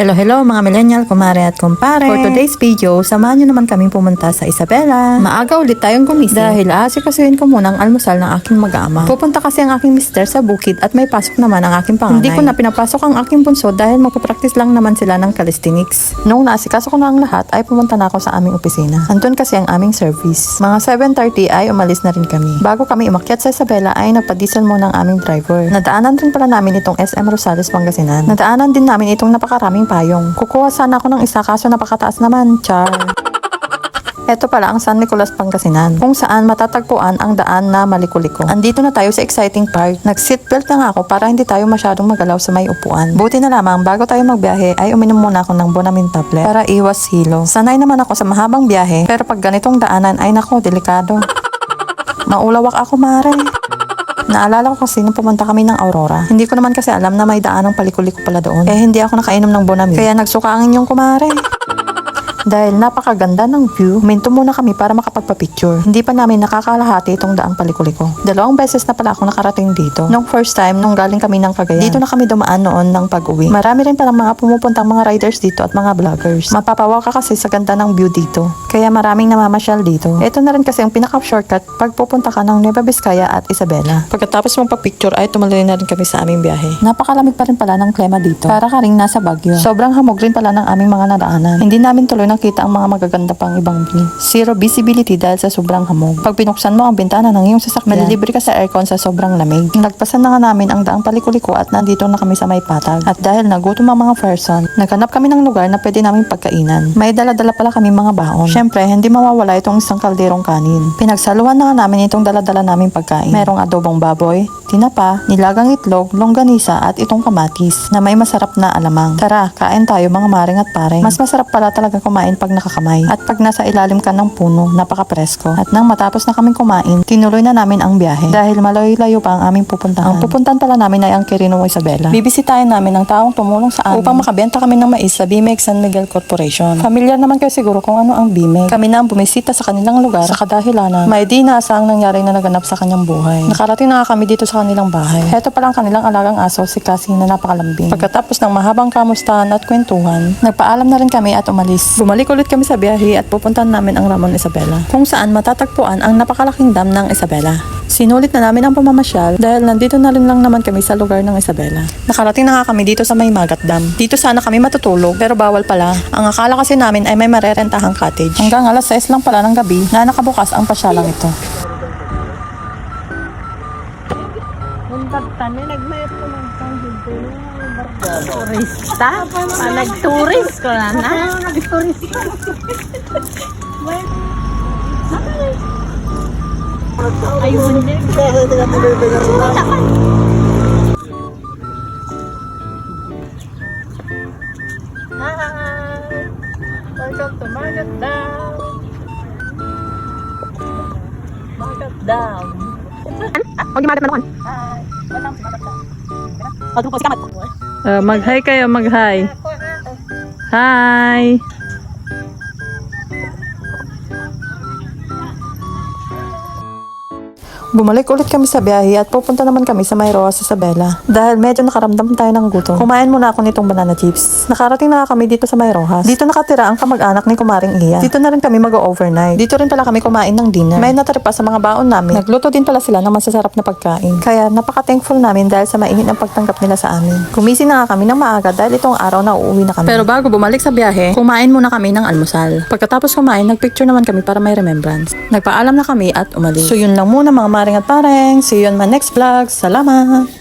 Hello mga millennial, kumare at kumpare. For today's video, samahan nyo naman kaming pumunta sa Isabela. Maaga ulit tayong gumising dahil aasikasuhin ko muna ang almusal ng aking mag-ama. Pupunta kasi ang aking mister sa bukid at may pasok naman ang aking panganay. Hindi ko na pinapasok ang aking bunso dahil magpapractice lang naman sila ng calisthenics. Noong naasikaso ko na ang lahat ay pumunta na ako sa aming opisina. Andun kasi ang aming service. Mga 7:30 ay umalis na rin kami. Bago kami umakyat sa Isabela ay nagpa-diesel muna ang aming driver. Nadaanan rin pala namin itong SM Rosales, Pangasinan. Nadaanan din namin itong napakaraming payong. Kukuha sana ako ng isa kaso napakataas naman, char. Ito pala ang San Nicolas, Pangasinan, kung saan matatagpuan ang daan na Maliko-Liko. Andito na tayo sa exciting part. Nag-seatbelt na nga ako para hindi tayo masyadong magalaw sa may upuan. Buti na lamang bago tayo magbiyahe ay uminom muna ako ng Bonamin tablet para iwas hilo. Sanay naman ako sa mahabang biyahe pero pag ganitong daanan ay nako, delikado. Maulawak ako, mare. Naalala ko kasi nung pumunta kami ng Aurora. Hindi ko naman kasi alam na may daanang Paliko-Liko pala doon. Eh hindi ako nakainom ng Bonamin. Kaya nagsuka ang inyong kumare. Dahil napakaganda ng view, huminto muna kami para makapagpa-picture. Hindi pa namin nakakalahati itong daang Paliko-Liko. 2 beses na pala ako nakarating dito. Nung first time, nung galing kami ng Cagayan. Dito na kami dumaan noon ng pag-uwi. Marami rin palang mga pumupuntang mga riders dito at mga vloggers. Mapapawaw ka kasi sa ganda ng view dito. Kaya maraming namamasyal dito. Ito na rin kasi ang pinaka-shortcut pag pupunta ka ng Nueva Vizcaya at Isabela. Pagkatapos magpa-picture ay tumuloy na rin kami sa aming biyahe. Napakalamig pa rin pala ng klima dito. Para ka ring nasa Baguio. Sobrang hamog rin pala ng aming mga nadaanan. Hindi namin tuloy nakita ang mga magaganda pang ibang view. Zero visibility dahil sa sobrang hamog. Pag binuksan mo ang bintana ng iyong sasakyan, malilibre ka sa aircon sa sobrang lamig. Nagpasan na nga namin ang daang Paliko-Liko at nandito na kami sa may patag. At dahil nagutom ang mga person, naghanap kami ng lugar na pwede namin pagkainan. May dala-dala pala kami mga baon. Syempre, hindi mawawala itong isang kalderong kanin. Pinagsaluhan na nga namin itong dala-dala naming pagkain. Merong adobong baboy, tinapa, nilagang itlog, longganisa at itong kamatis na may masarap na alamang. Tara, kain tayo mga maring at pareng. Mas masarap pala talaga kumain pag nakakamay. At pag nasa ilalim ka ng puno, napaka-presko. At nang matapos na kaming kumain, tinuloy na namin ang biyahe. Dahil malayo-layo pa ang aming pupuntahan. Ang pupuntahan pala namin ay ang Quirino, Isabela. Bibisitahin namin ang taong tumulong sa amin upang makabenta kami ng mais sa BMEG San Miguel Corporation. Familiar naman kayo siguro kung ano ang BMEG. Kami na ang bumisita sa kanilang lugar sa kadahilanan. May di naasang nangyari na naganap sa kanyang buhay. Nakarating na kami dito sa kanilang bahay. Heto pala ang kanilang alagang aso, si Cassie na napakalambing. Pagkatapos ng mahabang kamustahan at kwentuhan, nagpaalam na rin kami at umalis. Bumalik ulit kami sa biyahe at pupuntahan namin ang Ramon Isabela, kung saan matatagpuan ang napakalaking dam ng Isabela. Sinulit na namin ang pamamasyal dahil nandito na rin lang naman kami sa lugar ng Isabela. Nakarating na nga kami dito sa may Magat Dam. Dito sana kami matutulog pero bawal pala. Ang akala kasi namin ay may marerentahang cottage. Hanggang alas 6 lang pala ng gabi na nakabukas ang pasyalang ito. Turista? Nag-tourist ko na na. Nag-tourist ko. Ayun din. Hi! Welcome to Magat Dam. Magat Dam. Huwag yung Magat Manukan. Hi! Welcome to Magat Dam. Huwag po si Kamat. Mag-hi kayo, mag-hi. Hi! Bumalik ulit kami sa biyahe at pupunta naman kami sa May Roa sa Isabela. Dahil medyo nakaramdam tayo ng gutom. Kumain muna ako nitong banana chips. Nakarating na kami dito sa May Rojas. Dito nakatira ang kamag-anak ni Kumaring Iya. Dito na rin kami mag-overnight. Dito rin pala kami kumain ng dinner. May natira pa sa mga baon namin. Nagluto din pala sila ng masasarap na pagkain. Kaya napaka-thankful namin dahil sa mainit ang pagtanggap nila sa amin. Gumising na nga kami ng maaga dahil itong araw na uuwi na kami. Pero bago bumalik sa biyahe, kumain muna kami ng almusal. Pagkatapos kumain, nagpicture naman kami para may remembrance. Nagpaalam na kami at umalis. So yun lang muna mga maring at pareng. See you on my next vlog. Salamat!